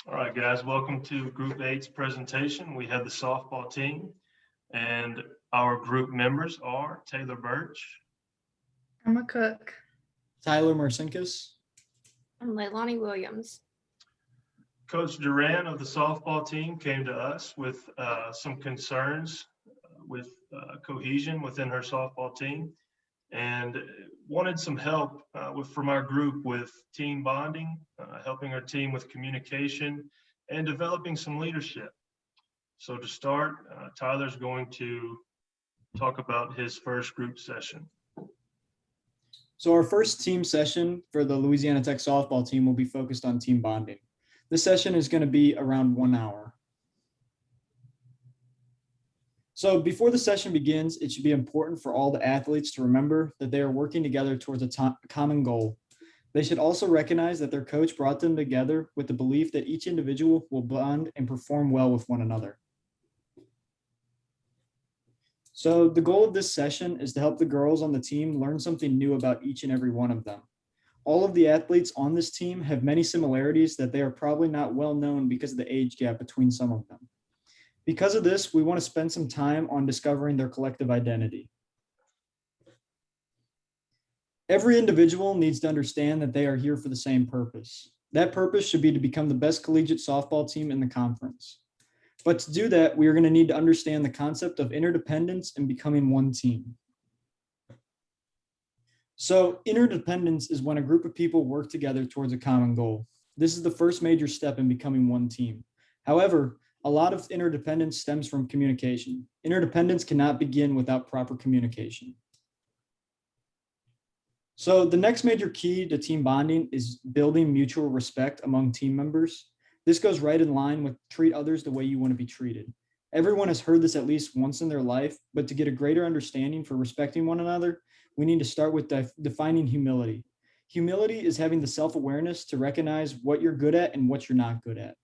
All right, guys, welcome to Group Eight's presentation. We have the softball team, and our group members are Taylor Birch, I'm a cook. Tyler Marcinkus. I'm Leilani Williams. Coach Duran of the softball team came to us with some concerns with cohesion within her softball team and wanted some help from our group with team bonding, helping our team with communication and developing some leadership. So to start, Tyler's going to talk about his first group session. So our first team session for the Louisiana Tech softball team will be focused on team bonding. This session is going to be around 1 hour. So before the session begins, it should be important for all the athletes to remember that they are working together towards a common goal. They should also recognize that their coach brought them together with the belief that each individual will bond and perform well with one another. So the goal of this session is to help the girls on the team learn something new about each and every one of them. All of the athletes on this team have many similarities that they are probably not well known because of the age gap between some of them. Because of this, we want to spend some time on discovering their collective identity. Every individual needs to understand that they are here for the same purpose. That purpose should be to become the best collegiate softball team in the conference. But to do that, we are going to need to understand the concept of interdependence and becoming one team. So interdependence is when a group of people work together towards a common goal. This is the first major step in becoming one team. However, a lot of interdependence stems from communication. Interdependence cannot begin without proper communication. So the next major key to team bonding is building mutual respect among team members. This goes right in line with treat others the way you want to be treated. Everyone has heard this at least once in their life, but to get a greater understanding for respecting one another, we need to start with defining humility. Humility is having the self-awareness to recognize what you're good at and what you're not good at.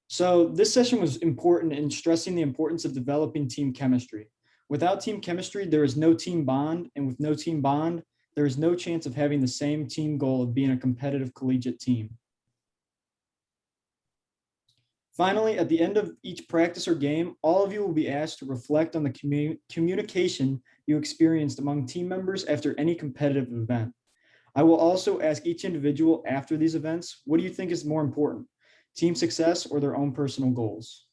So this session was important in stressing the importance of developing team chemistry. Without team chemistry, there is no team bond, and with no team bond, there is no chance of having the same team goal of being a competitive collegiate team. Finally, at the end of each practice or game, all of you will be asked to reflect on the communication you experienced among team members after any competitive event. I will also ask each individual after these events, what do you think is more important, team success or their own personal goals?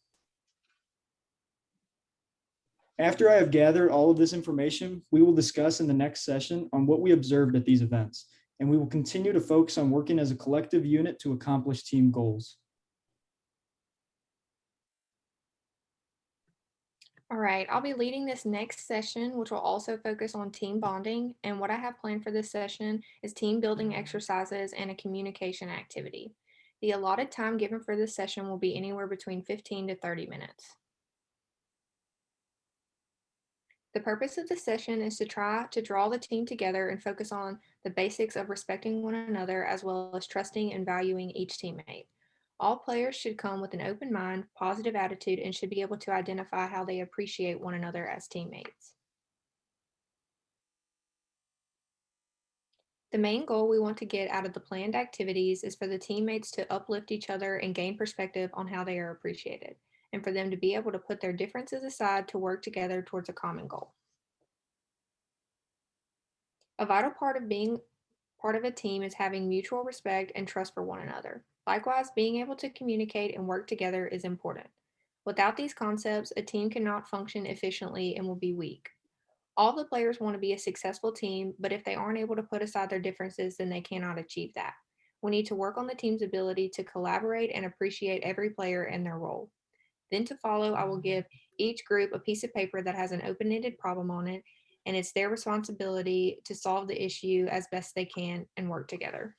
After I have gathered all of this information, we will discuss in the next session on what we observed at these events, and we will continue to focus on working as a collective unit to accomplish team goals. All right, I'll be leading this next session, which will also focus on team bonding. And what I have planned for this session is team building exercises and a communication activity. The allotted time given for this session will be anywhere between 15 to 30 minutes. The purpose of the session is to try to draw the team together and focus on the basics of respecting one another as well as trusting and valuing each teammate. All players should come with an open mind, positive attitude, and should be able to identify how they appreciate one another as teammates. The main goal we want to get out of the planned activities is for the teammates to uplift each other and gain perspective on how they are appreciated, and for them to be able to put their differences aside to work together towards a common goal. A vital part of being part of a team is having mutual respect and trust for one another. Likewise, being able to communicate and work together is important. Without these concepts, a team cannot function efficiently and will be weak. All the players want to be a successful team, but if they aren't able to put aside their differences, then they cannot achieve that. We need to work on the team's ability to collaborate and appreciate every player and their role. Then to follow, I will give each group a piece of paper that has an open-ended problem on it, and it's their responsibility to solve the issue as best they can and work together.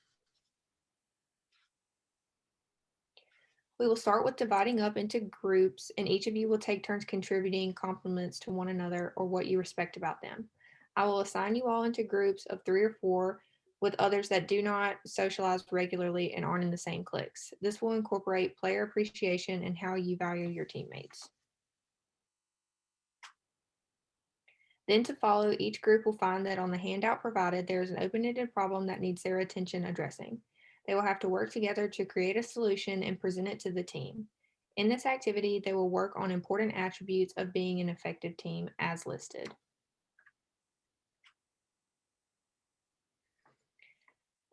We will start with dividing up into groups, and each of you will take turns contributing compliments to one another or what you respect about them. I will assign you all into groups of 3 or 4 with others that do not socialize regularly and aren't in the same cliques. This will incorporate player appreciation and how you value your teammates. Then to follow, each group will find that on the handout provided, there is an open-ended problem that needs their attention addressing. They will have to work together to create a solution and present it to the team. In this activity, they will work on important attributes of being an effective team as listed.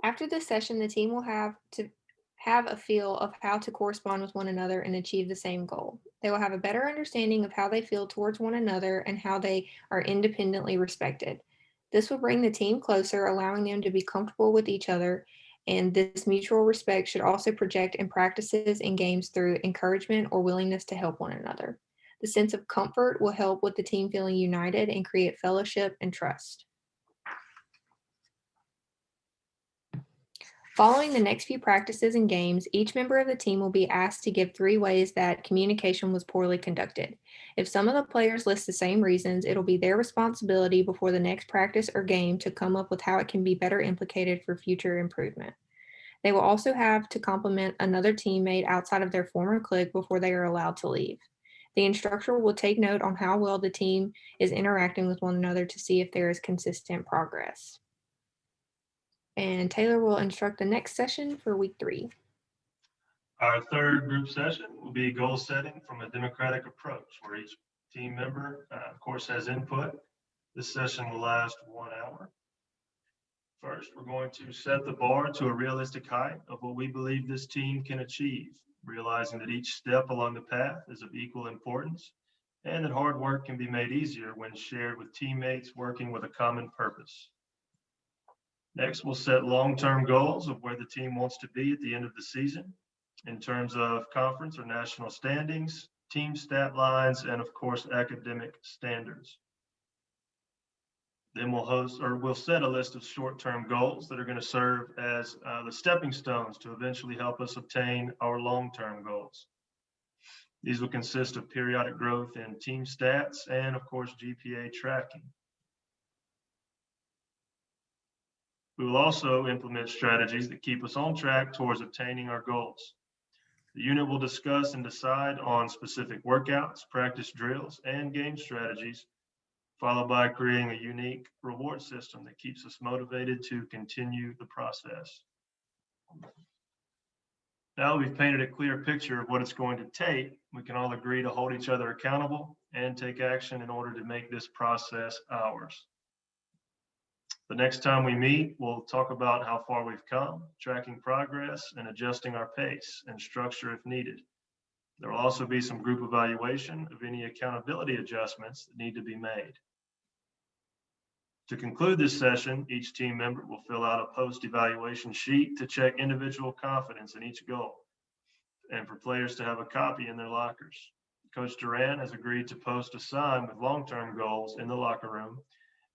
After this session, the team will have to have a feel of how to correspond with one another and achieve the same goal. They will have a better understanding of how they feel towards one another and how they are independently respected. This will bring the team closer, allowing them to be comfortable with each other. And this mutual respect should also project in practices and games through encouragement or willingness to help one another. The sense of comfort will help with the team feeling united and create fellowship and trust. Following the next few practices and games, each member of the team will be asked to give 3 ways that communication was poorly conducted. If some of the players list the same reasons, it'll be their responsibility before the next practice or game to come up with how it can be better implicated for future improvement. They will also have to compliment another teammate outside of their former clique before they are allowed to leave. The instructor will take note on how well the team is interacting with one another to see if there is consistent progress. And Taylor will instruct the next session for week 3. Our third group session will be goal setting from a democratic approach, where each team member, of course, has input. This session will last 1 hour. First, we're going to set the bar to a realistic height of what we believe this team can achieve, realizing that each step along the path is of equal importance and that hard work can be made easier when shared with teammates working with a common purpose. Next, we'll set long-term goals of where the team wants to be at the end of the season in terms of conference or national standings, team stat lines, and of course, academic standards. Then we'll set a list of short-term goals that are going to serve as the stepping stones to eventually help us obtain our long-term goals. These will consist of periodic growth in team stats and of course, GPA tracking. We will also implement strategies that keep us on track towards obtaining our goals. The unit will discuss and decide on specific workouts, practice drills, and game strategies, followed by creating a unique reward system that keeps us motivated to continue the process. Now we've painted a clear picture of what it's going to take. We can all agree to hold each other accountable and take action in order to make this process ours. The next time we meet, we'll talk about how far we've come, tracking progress, and adjusting our pace and structure if needed. There will also be some group evaluation of any accountability adjustments that need to be made. To conclude this session, each team member will fill out a post-evaluation sheet to check individual confidence in each goal and for players to have a copy in their lockers. Coach Duran has agreed to post a sign with long-term goals in the locker room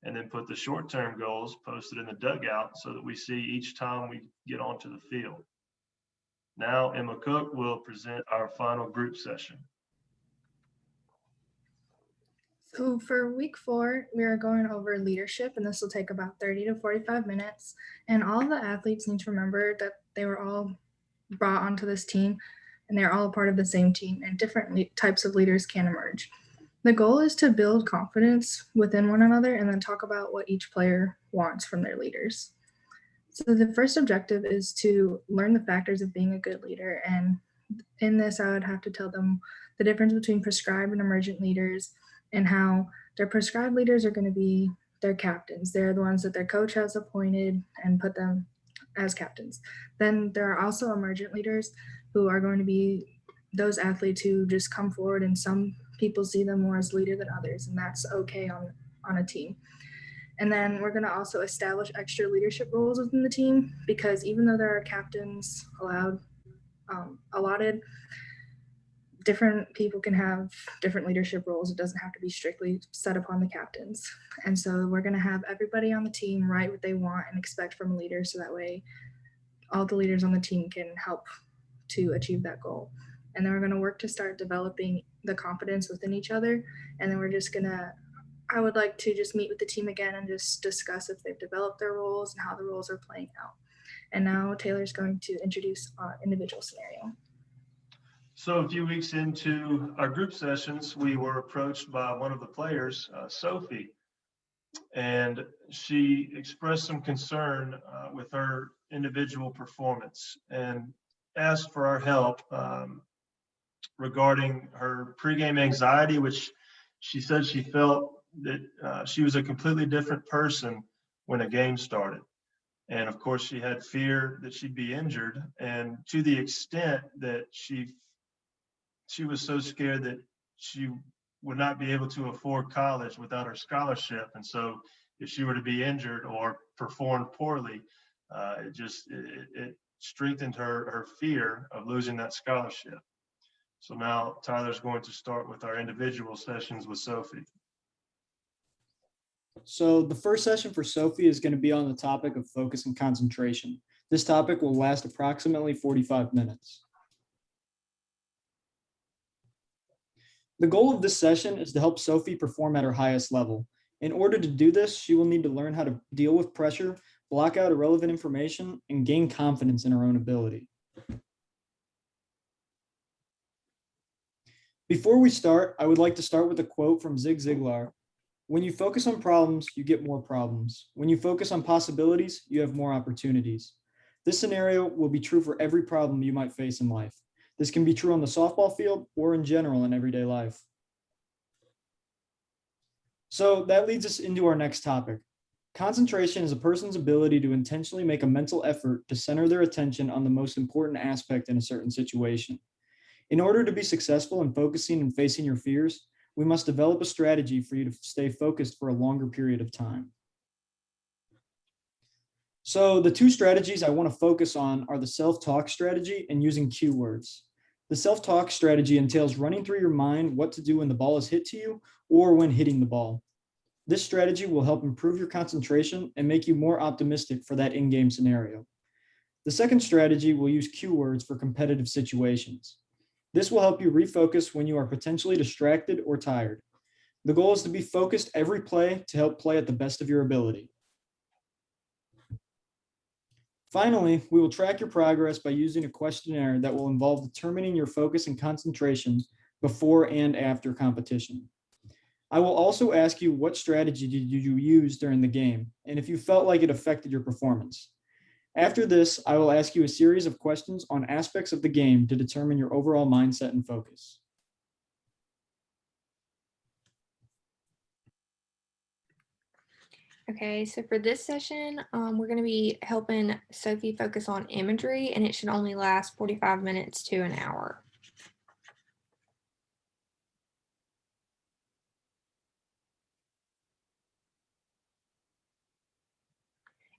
and then put the short-term goals posted in the dugout so that we see each time we get onto the field. Now Emma Cook will present our final group session. So for week 4, we are going over leadership, and this will take about 30 to 45 minutes. And all of the athletes need to remember that they were all brought onto this team, and they're all a part of the same team, and different types of leaders can emerge. The goal is to build confidence within one another and then talk about what each player wants from their leaders. So the first objective is to learn the factors of being a good leader. And in this, I would have to tell them the difference between prescribed and emergent leaders and how their prescribed leaders are going to be their captains. They're the ones that their coach has appointed and put them as captains. Then there are also emergent leaders who are going to be those athletes who just come forward, and some people see them more as leader than others, and that's okay on a team. And then we're going to also establish extra leadership roles within the team, because even though there are captains allotted, different people can have different leadership roles. It doesn't have to be strictly set upon the captains. And so we're going to have everybody on the team write what they want and expect from a leader, so that way all the leaders on the team can help to achieve that goal. And then we're going to work to start developing the confidence within each other. And then I would like to just meet with the team again and just discuss if they've developed their roles and how the roles are playing out. And now Taylor's going to introduce our individual scenario. So a few weeks into our group sessions, we were approached by one of the players, Sophie, and she expressed some concern with her individual performance and asked for our help regarding her pregame anxiety, which she said she felt that she was a completely different person when a game started. And of course, she had fear that she'd be injured, and to the extent that she was so scared that she would not be able to afford college without her scholarship. And so if she were to be injured or perform poorly, it strengthened her fear of losing that scholarship. So now Tyler's going to start with our individual sessions with Sophie. So the first session for Sophie is going to be on the topic of focus and concentration. This topic will last approximately 45 minutes. The goal of this session is to help Sophie perform at her highest level. In order to do this, she will need to learn how to deal with pressure, block out irrelevant information, and gain confidence in her own ability. Before we start, I would like to start with a quote from Zig Ziglar. When you focus on problems, you get more problems. When you focus on possibilities, you have more opportunities. This scenario will be true for every problem you might face in life. This can be true on the softball field or in general in everyday life. So that leads us into our next topic. Concentration is a person's ability to intentionally make a mental effort to center their attention on the most important aspect in a certain situation. In order to be successful in focusing and facing your fears, we must develop a strategy for you to stay focused for a longer period of time. So the two strategies I want to focus on are the self-talk strategy and using cue words. The self-talk strategy entails running through your mind what to do when the ball is hit to you or when hitting the ball. This strategy will help improve your concentration and make you more optimistic for that in-game scenario. The second strategy will use cue words for competitive situations. This will help you refocus when you are potentially distracted or tired. The goal is to be focused every play to help play at the best of your ability. Finally, we will track your progress by using a questionnaire that will involve determining your focus and concentration before and after competition. I will also ask you what strategy did you use during the game and if you felt like it affected your performance. After this, I will ask you a series of questions on aspects of the game to determine your overall mindset and focus. Okay, so for this session, we're going to be helping Sophie focus on imagery, and it should only last 45 minutes to an hour.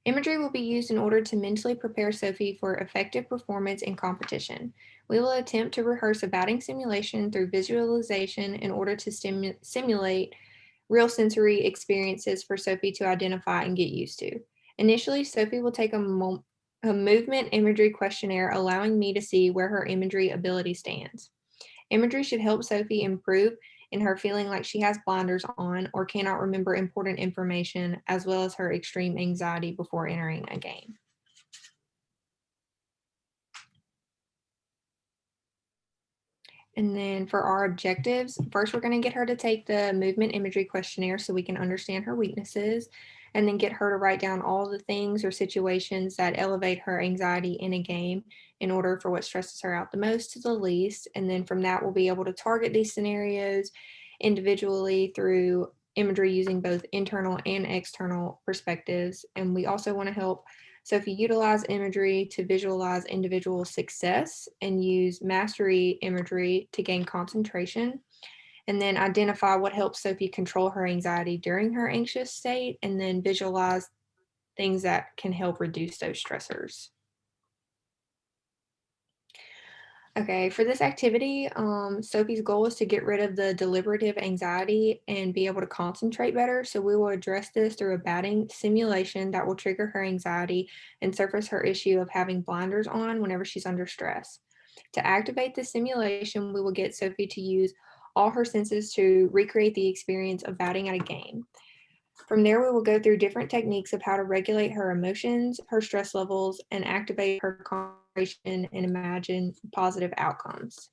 Imagery will be used in order to mentally prepare Sophie for effective performance in competition. We will attempt to rehearse a batting simulation through visualization in order to simulate real sensory experiences for Sophie to identify and get used to. Initially, Sophie will take a movement imagery questionnaire, allowing me to see where her imagery ability stands. Imagery should help Sophie improve in her feeling like she has blinders on or cannot remember important information, as well as her extreme anxiety before entering a game. And then for our objectives, first we're going to get her to take the movement imagery questionnaire so we can understand her weaknesses, and then get her to write down all the things or situations that elevate her anxiety in a game in order for what stresses her out the most to the least. And then from that, we'll be able to target these scenarios individually through imagery using both internal and external perspectives. And we also want to help Sophie utilize imagery to visualize individual success and use mastery imagery to gain concentration, and then identify what helps Sophie control her anxiety during her anxious state, and then visualize things that can help reduce those stressors. Okay, for this activity, Sophie's goal is to get rid of the deliberative anxiety and be able to concentrate better. So we will address this through a batting simulation that will trigger her anxiety and surface her issue of having blinders on whenever she's under stress. To activate the simulation, we will get Sophie to use all her senses to recreate the experience of batting at a game. From there, we will go through different techniques of how to regulate her emotions, her stress levels, and activate her concentration and imagine positive outcomes.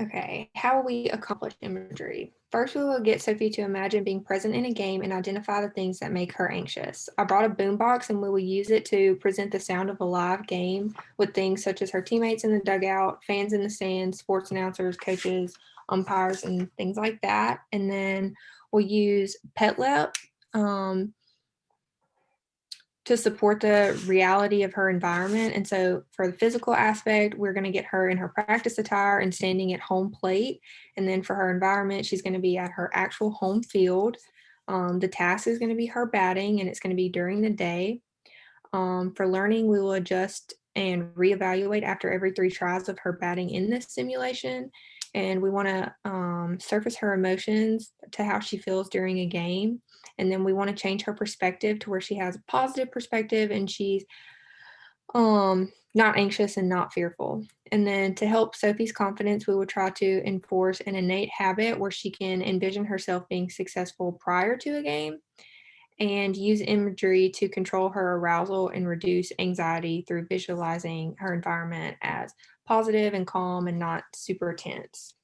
Okay, how will we accomplish imagery? First, we will get Sophie to imagine being present in a game and identify the things that make her anxious. I brought a boombox and we will use it to present the sound of a live game with things such as her teammates in the dugout, fans in the stands, sports announcers, coaches, umpires, and things like that. And then we'll use PetLab to support the reality of her environment. And so for the physical aspect, we're going to get her in her practice attire and standing at home plate. And then for her environment, she's going to be at her actual home field. The task is going to be her batting, and it's going to be during the day. For learning, we will adjust and reevaluate after every 3 tries of her batting in this simulation. And we want to surface her emotions to how she feels during a game. And then we want to change her perspective to where she has a positive perspective and she's not anxious and not fearful. And then to help Sophie's confidence, we will try to enforce an innate habit where she can envision herself being successful prior to a game and use imagery to control her arousal and reduce anxiety through visualizing her environment as positive and calm and not super tense.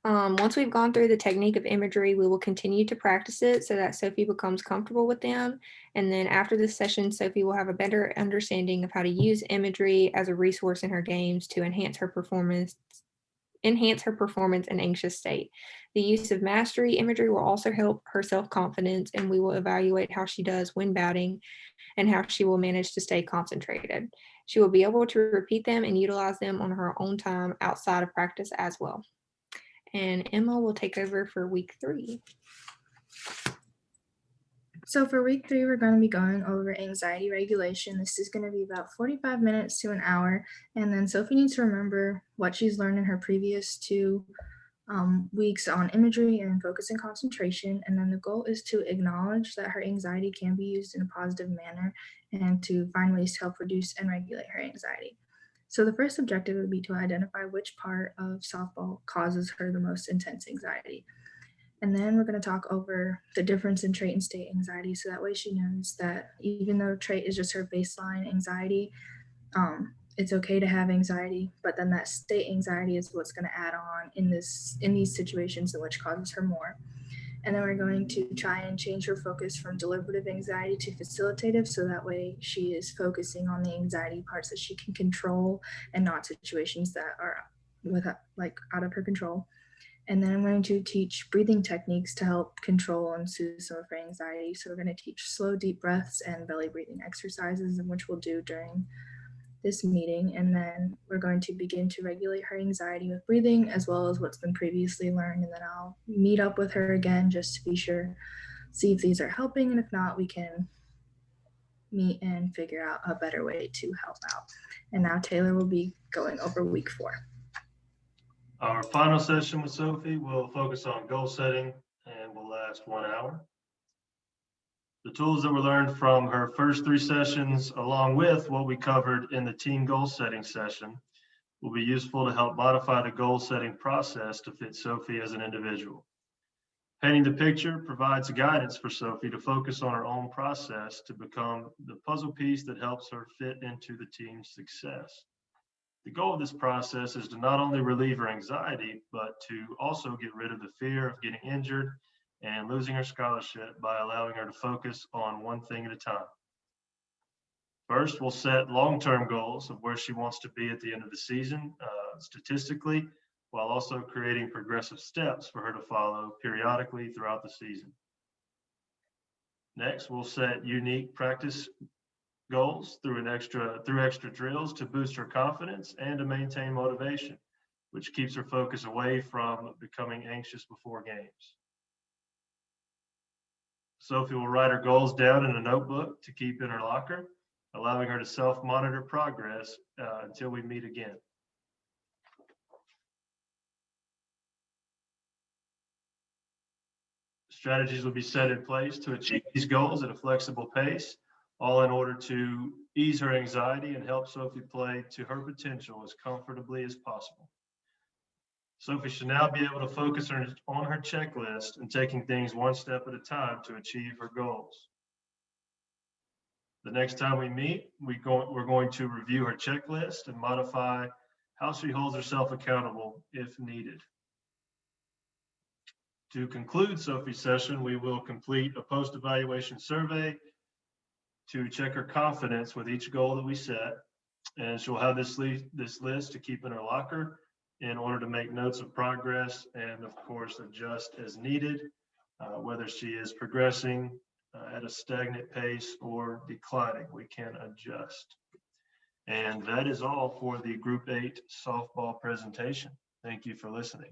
Once we've gone through the technique of imagery, we will continue to practice it so that Sophie becomes comfortable with them. And then after this session, Sophie will have a better understanding of how to use imagery as a resource in her games to enhance her performance and anxious state. The use of mastery imagery will also help her self-confidence, and we will evaluate how she does when batting and how she will manage to stay concentrated. She will be able to repeat them and utilize them on her own time outside of practice as well. And Emma will take over for week 3. So for week 3, we're going to be going over anxiety regulation. This is going to be about 45 minutes to an hour. And then Sophie needs to remember what she's learned in her previous 2 weeks on imagery and focus and concentration. And then the goal is to acknowledge that her anxiety can be used in a positive manner and to find ways to help reduce and regulate her anxiety. So the first objective would be to identify which part of softball causes her the most intense anxiety. And then we're going to talk over the difference in trait and state anxiety. So that way she knows that even though trait is just her baseline anxiety, it's okay to have anxiety, but then that state anxiety is what's going to add on in these situations in which causes her more. And then we're going to try and change her focus from deliberative anxiety to facilitative, so that way she is focusing on the anxiety parts that she can control and not situations that are out of her control. And then I'm going to teach breathing techniques to help control and soothe some of her anxiety. So we're going to teach slow, deep breaths and belly breathing exercises, which we'll do during this meeting. And then we're going to begin to regulate her anxiety with breathing, as well as what's been previously learned. And then I'll meet up with her again just to be sure, see if these are helping. And if not, we can meet and figure out a better way to help out. And now Taylor will be going over week 4. Our final session with Sophie will focus on goal setting and will last 1 hour. The tools that were learned from her first 3 sessions, along with what we covered in the team goal setting session, will be useful to help modify the goal setting process to fit Sophie as an individual. Painting the picture provides guidance for Sophie to focus on her own process to become the puzzle piece that helps her fit into the team's success. The goal of this process is to not only relieve her anxiety, but to also get rid of the fear of getting injured and losing her scholarship by allowing her to focus on one thing at a time. First, we'll set long-term goals of where she wants to be at the end of the season, statistically, while also creating progressive steps for her to follow periodically throughout the season. Next, we'll set unique practice goals through extra drills to boost her confidence and to maintain motivation, which keeps her focus away from becoming anxious before games. Sophie will write her goals down in a notebook to keep in her locker, allowing her to self-monitor progress until we meet again. Strategies will be set in place to achieve these goals at a flexible pace, all in order to ease her anxiety and help Sophie play to her potential as comfortably as possible. Sophie should now be able to focus on her checklist and taking things one step at a time to achieve her goals. The next time we meet, we're going to review her checklist and modify how she holds herself accountable if needed. To conclude Sophie's session, we will complete a post-evaluation survey to check her confidence with each goal that we set. And she'll have this list to keep in her locker in order to make notes of progress and, of course, adjust as needed, whether she is progressing at a stagnant pace or declining. We can adjust. And that is all for the Group 8 softball presentation. Thank you for listening.